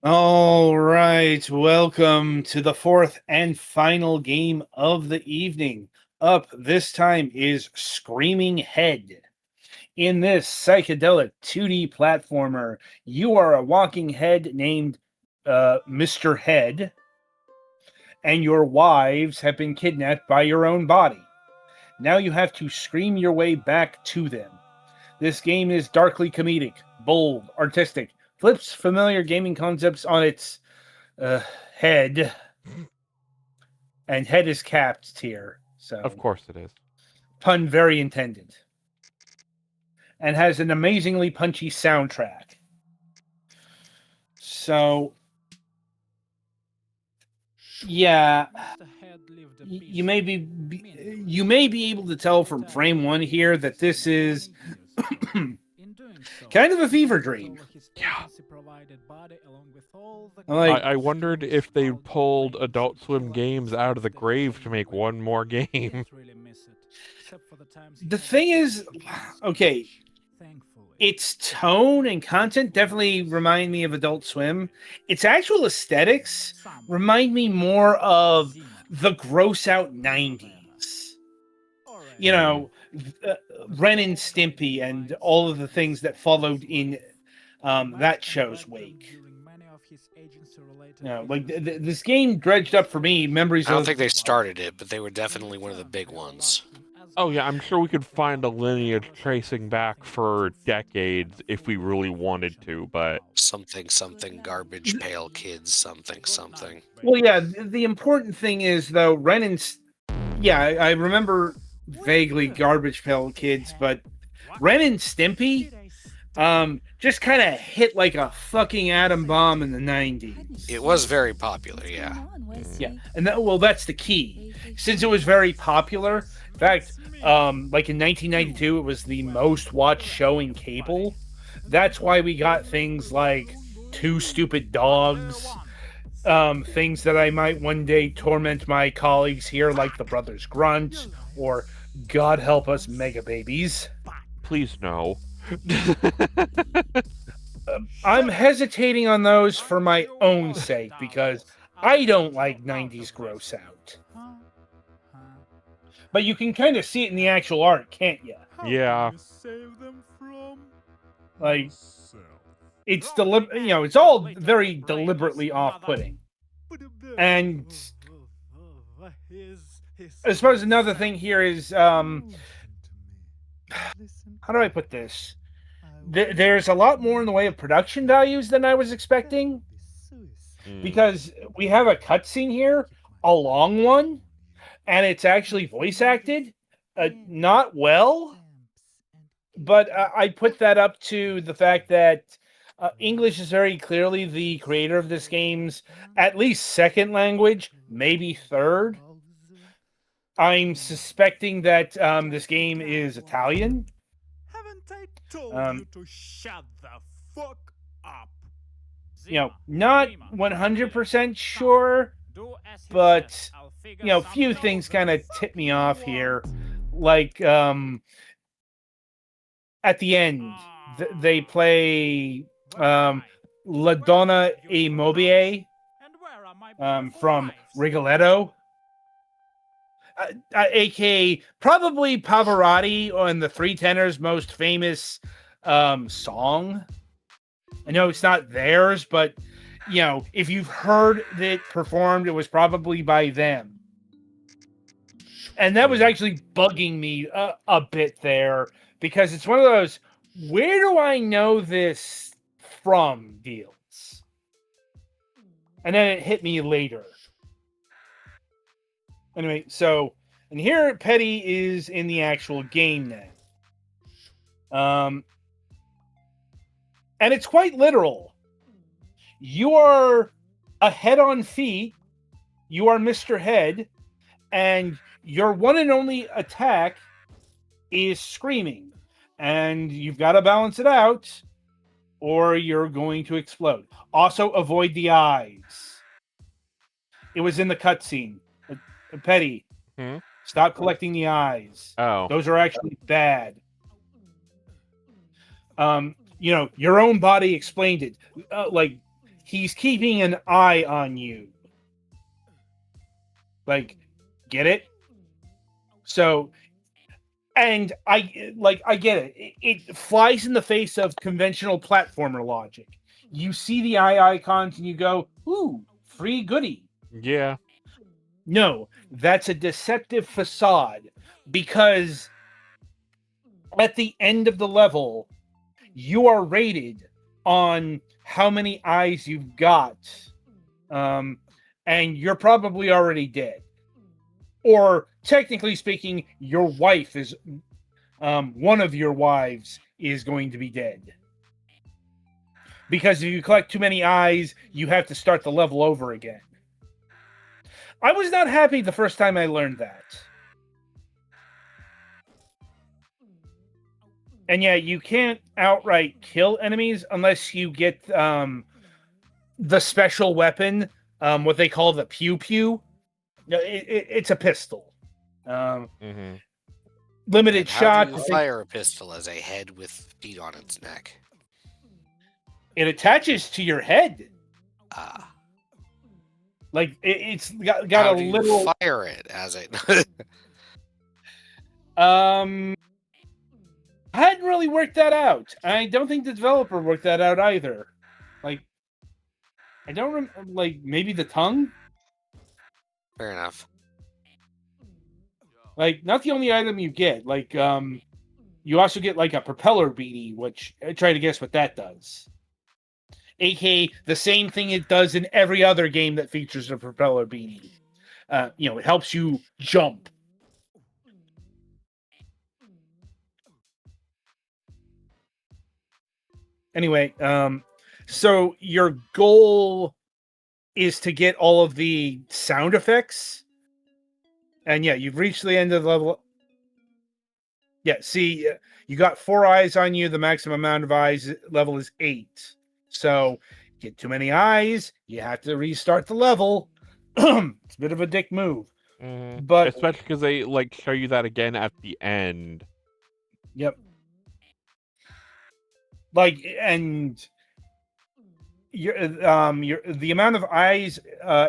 All right, welcome to the fourth and final game of the evening. Up this time is Screaming Head. In this psychedelic 2D platformer, you are a walking head named Mr. Head, and your wives have been kidnapped by your own body. Now you have to scream your way back to them. This game is darkly comedic, bold, artistic, flips familiar gaming concepts on its uh, head, and head is capped here, Of so course it is. pun very intended, and has an amazingly punchy soundtrack. So, yeah, you may be able to tell from frame one here that this is kind of a fever dream. Yeah. Like, I wondered if they pulled Adult Swim games out of the grave to make one more game. the thing is, okay, its tone and content definitely remind me of Adult Swim. Its actual aesthetics remind me more of the gross out 90s. You know, Ren and Stimpy and all of the things that followed in that show's wake. Like this game dredged up for me memories I don't of. think they started it, but they were definitely one of the big ones. Oh yeah, I'm sure we could find a lineage tracing back for decades if we really wanted to, but Something, garbage pail kids, something. Well, yeah, the important thing is, though, I remember vaguely Garbage Pail Kids, but Ren and Stimpy just kind of hit like a fucking atom bomb in the 90s. It was very popular, yeah. Yeah, and that's the key. Since it was very popular, in fact, like in 1992, it was the most watched show in cable. That's why we got things like Two Stupid Dogs, things that I might one day torment my colleagues here, like the Brothers Grunt, or God help us, Mega Babies. please no. I'm hesitating on those for my own sake because I don't like 90s gross out. But you can kind of see it in the actual art, can't you? Yeah. Like, it's it's all very deliberately off-putting. And I suppose another thing here is, how do I put this? There's a lot more in the way of production values than I was expecting, because we have a cutscene here, a long one, and it's actually voice acted, not well, but I put that up to the fact that English is very clearly the creator of this game's at least second language, maybe third. I'm suspecting that this game is Italian. Haven't I told you to shut the fuck up? Not 100% sure, but few things kind of tip me off here. Like, at the end, they play La Donna e Mobile from Rigoletto, aka probably Pavarotti on the Three Tenors' most famous song. I know it's not theirs, but if you've heard it performed, it was probably by them. And that was actually bugging me a bit there, because it's one of those, where do I know this from deals? And then it hit me later. Anyway, and here Petty is in the actual game now. And it's quite literal. You are a head on feet. You are Mr. Head. And your one and only attack is screaming. And you've got to balance it out, or you're going to explode. Also, avoid the eyes. It was in the cutscene. Petty, stop collecting the eyes. Oh. Those are actually bad. Your own body explained it. Like, he's keeping an eye on you. Like, get it? So, and I get it. It flies in the face of conventional platformer logic. You see the eye icons and you go, ooh, free goodie. Yeah. No, that's a deceptive facade, because at the end of the level, you are rated on how many eyes you've got. And you're probably already dead. Or, technically speaking, your wife is... one of your wives is going to be dead. Because if you collect too many eyes, you have to start the level over again. I was not happy the first time I learned that. And yeah, you can't outright kill enemies unless you get the special weapon, what they call the pew pew. It's a pistol. Limited And shot. how do you fire a pistol as a head with feet on its neck? It attaches to your head. Ah. Like it's got How a do you little fire it as a... I hadn't really worked that out. I don't think the developer worked that out either. Like, I don't like maybe the tongue. Fair enough. Like, not the only item you get. Like, you also get like a propeller beanie, which I try to guess what that does. AKA the same thing it does in every other game that features a propeller beanie. It helps you jump. Anyway, so your goal is to get all of the sound effects. And yeah, you've reached the end of the level. Yeah, see, you got 4 eyes on you. The maximum amount of eyes level is 8. So, get too many eyes, you have to restart the level. It's a bit of a dick move. But especially because they like show you that again at the end. Yep. Like, and the amount of eyes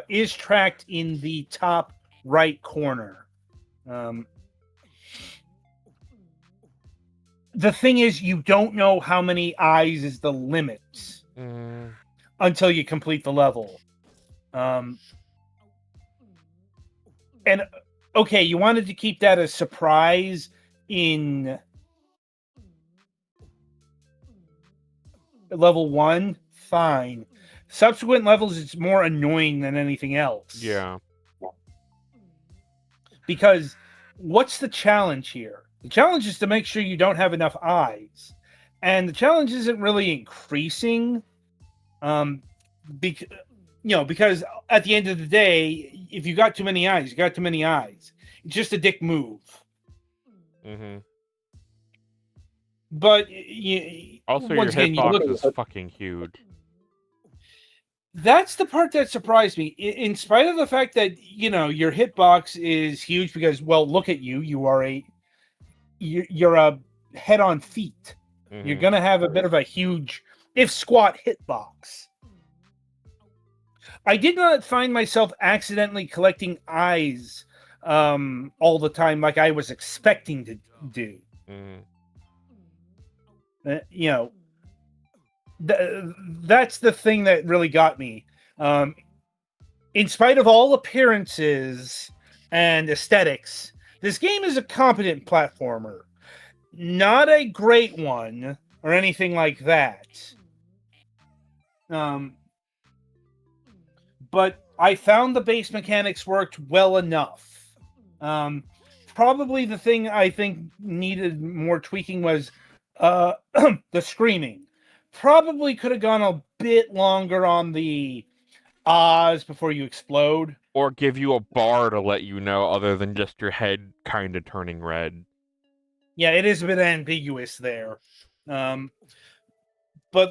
is tracked in the top right corner. The thing is, you don't know how many eyes is the limit until you complete the level. And okay, you wanted to keep that a surprise in level 1, fine. Subsequent levels, it's more annoying than anything else. Yeah. Because what's the challenge here? The challenge is to make sure you don't have enough eyes. And the challenge isn't really increasing. Because at the end of the day, if you got too many eyes, you got too many eyes. It's just a dick move. But also, once your again, hitbox is fucking huge. That's the part that surprised me. In spite of the fact that, your hitbox is huge because, well, look at you. You're a head on feet. You're going to have a bit of a huge, if squat, hitbox. I did not find myself accidentally collecting eyes all the time like I was expecting to do. That's the thing that really got me. In spite of all appearances and aesthetics, this game is a competent platformer. Not a great one or anything like that. But I found the base mechanics worked well enough. Probably the thing I think needed more tweaking was the screaming. Probably could have gone a bit longer on the ahs before you explode. Or give you a bar to let you know other than just your head kind of turning red. Yeah, it is a bit ambiguous there. But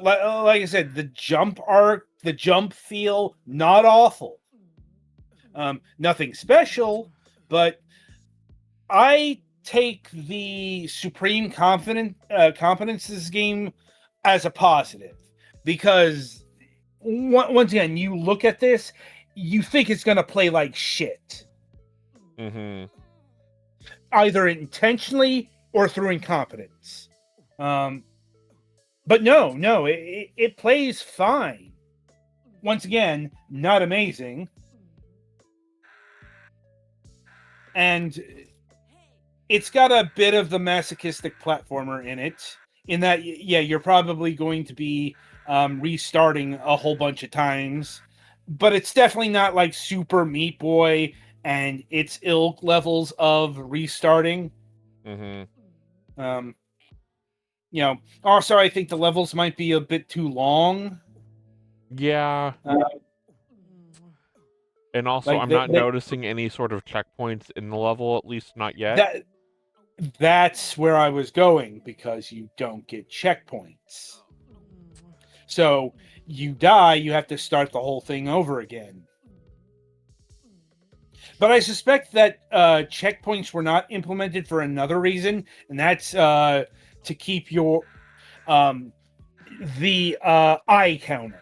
like I said, the jump arc, the jump feel, not awful. Nothing special, but I take the supreme competence of this game as a positive, because once again, you look at this, you think it's going to play like shit, Mm-hmm. either intentionally or through incompetence. But no, it plays fine. Once again, not amazing. And it's got a bit of the masochistic platformer in it, in that, yeah, you're probably going to be restarting a whole bunch of times, but it's definitely not like Super Meat Boy and its ilk levels of restarting. Mm-hmm. Also, I think the levels might be a bit too long. Yeah. And also, like I'm they- not they- noticing any sort of checkpoints in the level, at least not yet. That's where I was going, because you don't get checkpoints. So you die, you have to start the whole thing over again. But I suspect that checkpoints were not implemented for another reason, and that's to keep your the eye counter.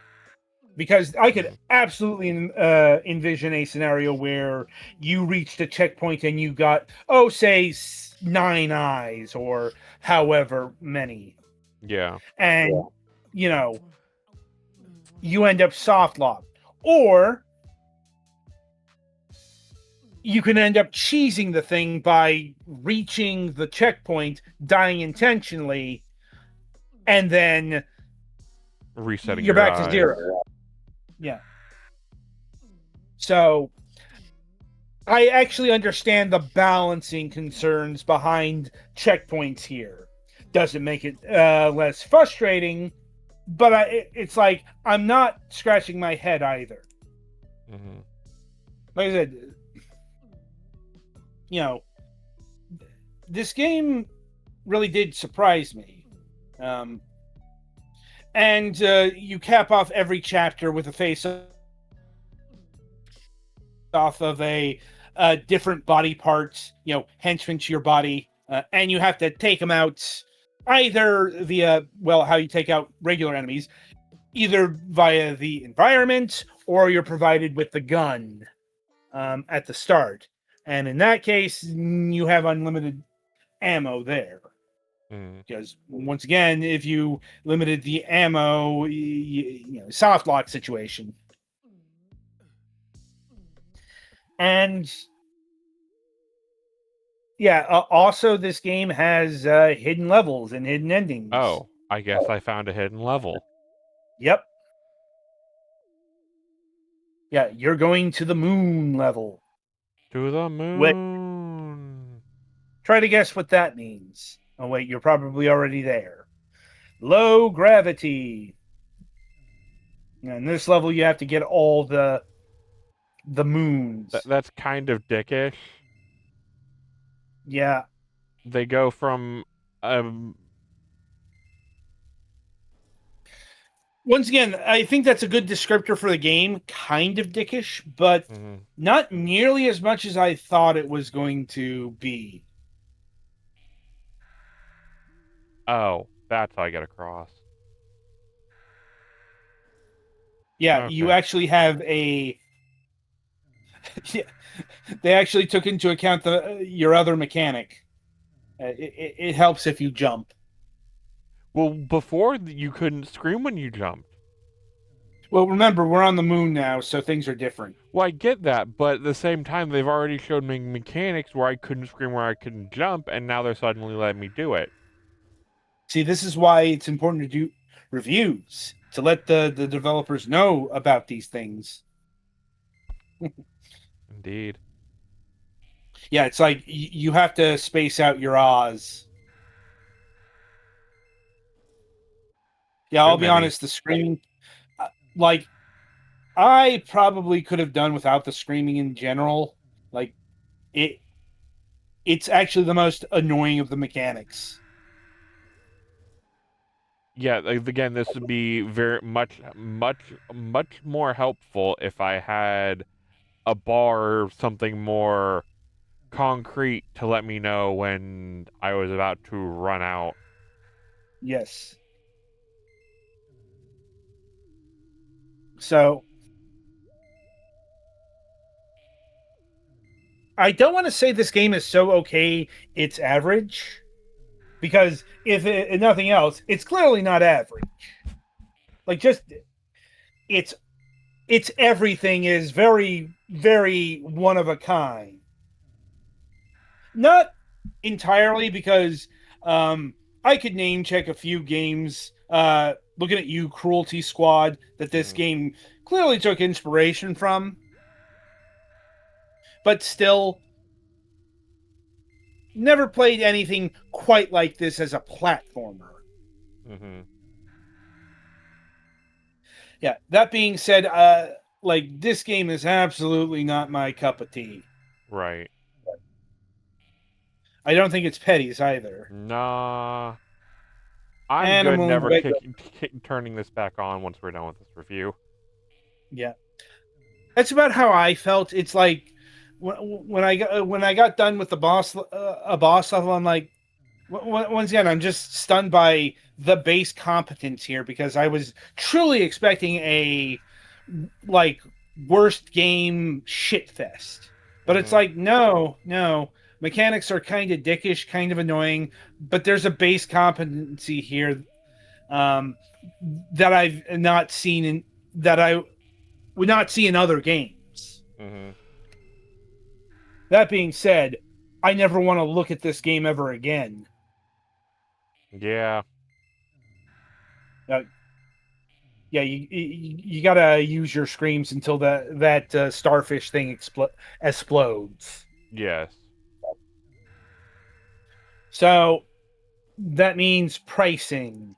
Because I could absolutely envision a scenario where you reached a checkpoint and you got, say, 9 eyes or however many. Yeah. And, you end up soft locked. Or you can end up cheesing the thing by reaching the checkpoint, dying intentionally, and then Resetting you're your back eyes. to 0. Yeah. So I actually understand the balancing concerns behind checkpoints here. Doesn't make it less frustrating, but it's like I'm not scratching my head either. Mm-hmm. Like I said, this game really did surprise me. And you cap off every chapter with a face off of a different body parts, henchmen to your body, and you have to take them out either via, how you take out regular enemies, either via the environment or you're provided with the gun at the start. And in that case, you have unlimited ammo there. Because once again, if you limited the ammo, soft lock situation. And also this game has hidden levels and hidden endings. Oh, I guess I found a hidden level. Yep. Yeah, you're going to the moon level. To the moon. Try to guess what that means. Oh, wait, you're probably already there. Low gravity. And this level, you have to get all the moons. That's kind of dickish. Yeah. They go from Once again, I think that's a good descriptor for the game. Kind of dickish, but not nearly as much as I thought it was going to be. Oh, that's how I get across. Yeah, Okay. you actually have a... Yeah, they actually took into account your other mechanic. It helps if you jump. Well, before you couldn't scream when you jumped. Well, remember, we're on the moon now, so things are different. Well, I get that, but at the same time, they've already showed me mechanics where I couldn't scream, where I couldn't jump, and now they're suddenly letting me do it. See, this is why it's important to do reviews, to let the developers know about these things. Indeed. Yeah, it's like you have to space out your Oz. Yeah, I'll be honest, the screaming... Like, I probably could have done without the screaming in general. Like, it's actually the most annoying of the mechanics. Yeah, again, this would be very much more helpful if I had a bar or something more concrete to let me know when I was about to run out. Yes. So I don't want to say this game is so okay it's average, because if nothing else, it's clearly not average. Like, just it's everything is very, very one of a kind. Not entirely, because I could name check a few games. Looking at you, Cruelty Squad, that this game clearly took inspiration from, but still never played anything quite like this as a platformer. Mm-hmm. Yeah, that being said, like, this game is absolutely not my cup of tea. Right. I don't think it's Petty's either. Nah. I'm And good I'm never willing to turning this back on once we're done with this review. Yeah, that's about how I felt. It's like when I got done with the boss level, I'm like, once again, I'm just stunned by the base competence here, because I was truly expecting a, like, worst game shitfest. But it's like, no. Mechanics are kind of dickish, kind of annoying, but there's a base competency here that I've not seen that I would not see in other games. Mm-hmm. That being said, I never want to look at this game ever again. Yeah. Yeah, you gotta use your screams until that starfish thing explodes. Yes. So that means pricing.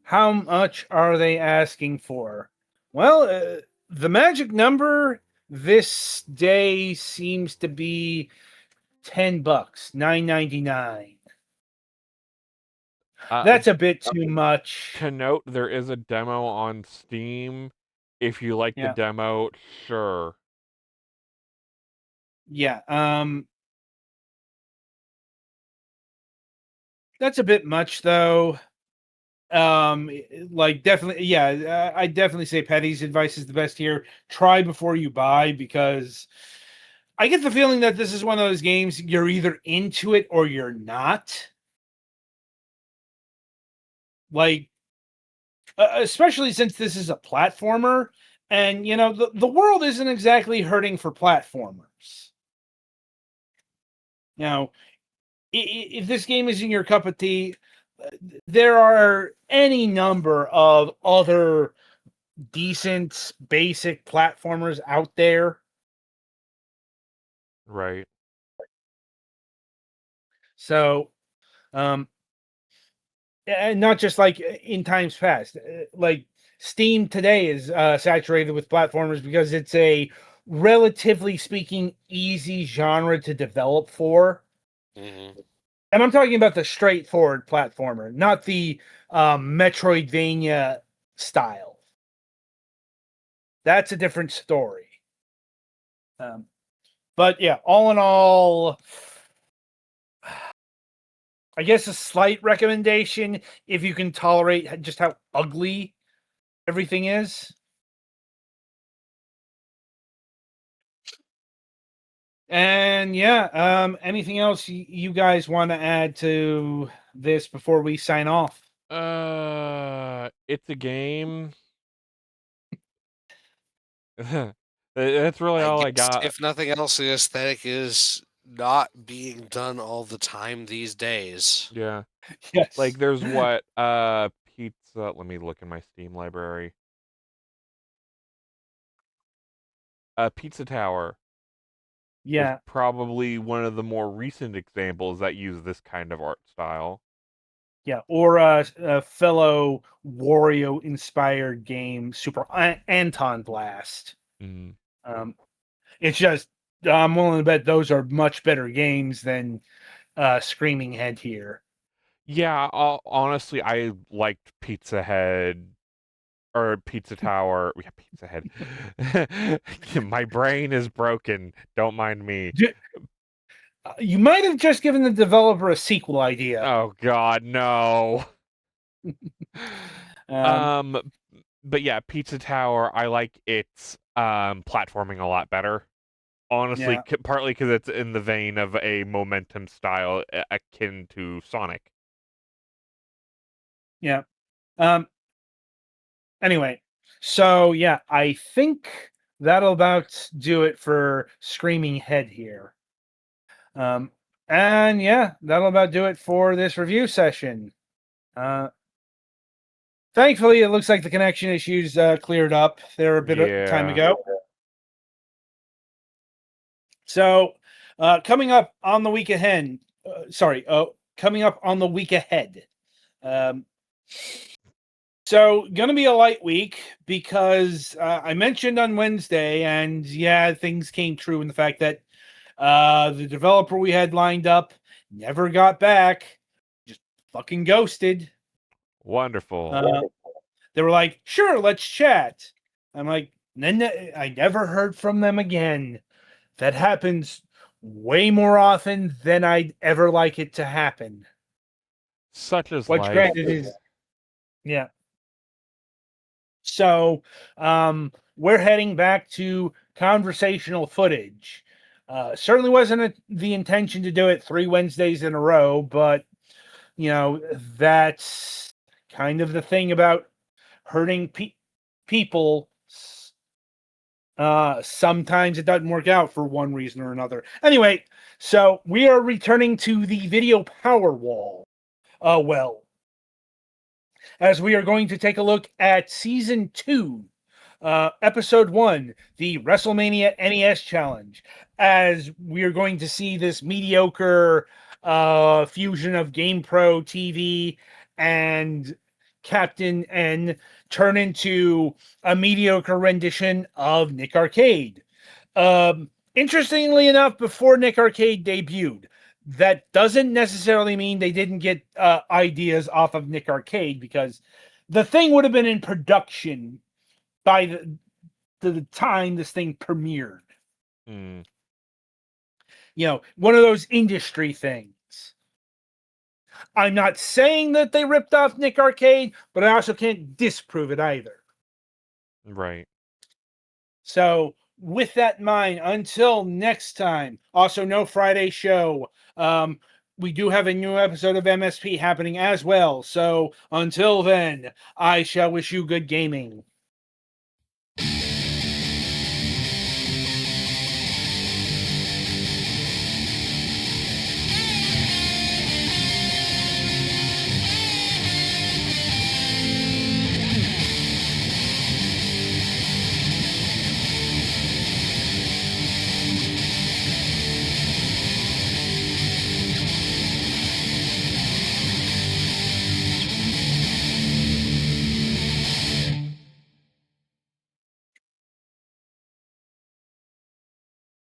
How much are they asking for? Well, the magic number this day seems to be $10, $9.99. That's a bit too much. To note, there is a demo on Steam. If you like the demo, sure. Yeah, that's a bit much, though. Like, definitely, yeah, I definitely say Petty's advice is the best here. Try before you buy, because I get the feeling that this is one of those games you're either into it or you're not. Like, especially since this is a platformer, and the world isn't exactly hurting for platformers. Now, if this game isn't your cup of tea, there are any number of other decent basic platformers out there. Right. So, and not just like in times past. Like, Steam today is saturated with platformers because it's a, relatively speaking, easy genre to develop for. Mm-hmm. And I'm talking about the straightforward platformer, not the Metroidvania style. That's a different story. But yeah, all in all, I guess a slight recommendation if you can tolerate just how ugly everything is. And yeah, anything else you guys want to add to this before we sign off? It's a game. That's really all I got. If nothing else, the aesthetic is not being done all the time these days. Yeah. Yes. Like, there's what? Pizza. Let me look in my Steam library. Pizza Tower. Yeah. Was probably one of the more recent examples that use this kind of art style. Yeah, or a fellow Wario-inspired game, Super Anton Blast. Mm. It's just, I'm willing to bet those are much better games than Screaming Head here. Yeah, honestly, I liked Pizza Head or Pizza Tower. Yeah, Pizza Head. My brain is broken. Don't mind me. You might have just given the developer a sequel idea. Oh God, no. but yeah, Pizza Tower, I like its platforming a lot better. Honestly, Yeah. partly because it's in the vein of a momentum style akin to Sonic. Yeah. Anyway, so yeah, I think that'll about do it for Screaming Head here. And yeah, that'll about do it for this review session. Thankfully, it looks like the connection issues cleared up there a bit of time Yeah. ago. So, coming up on the week ahead, coming up on the week ahead. So, gonna be a light week because I mentioned on Wednesday, and yeah, things came true in the fact that the developer we had lined up never got back, just fucking ghosted. Wonderful. They were like, "Sure, let's chat." I'm like, then I never heard from them again. That happens way more often than I'd ever like it to happen. Such is Which, life. granted, is yeah. So, we're heading back to conversational footage. Certainly wasn't the intention to do it 3 Wednesdays in a row, but you know that's kind of the thing about hurting people. Sometimes it doesn't work out for one reason or another. Anyway, so we are returning to the video power wall. As we are going to take a look at season 2, episode 1, the WrestleMania NES Challenge, as we are going to see this mediocre fusion of GamePro TV and Captain N turn into a mediocre rendition of Nick Arcade. Interestingly enough, before Nick Arcade debuted, that doesn't necessarily mean they didn't get ideas off of Nick Arcade, because the thing would have been in production by the time this thing premiered. Mm. You know, one of those industry things. I'm not saying that they ripped off Nick Arcade, but I also can't disprove it either. Right. So, with that in mind, until next time, also no Friday show. We do have a new episode of MSP happening as well. So, until then, I shall wish you good gaming.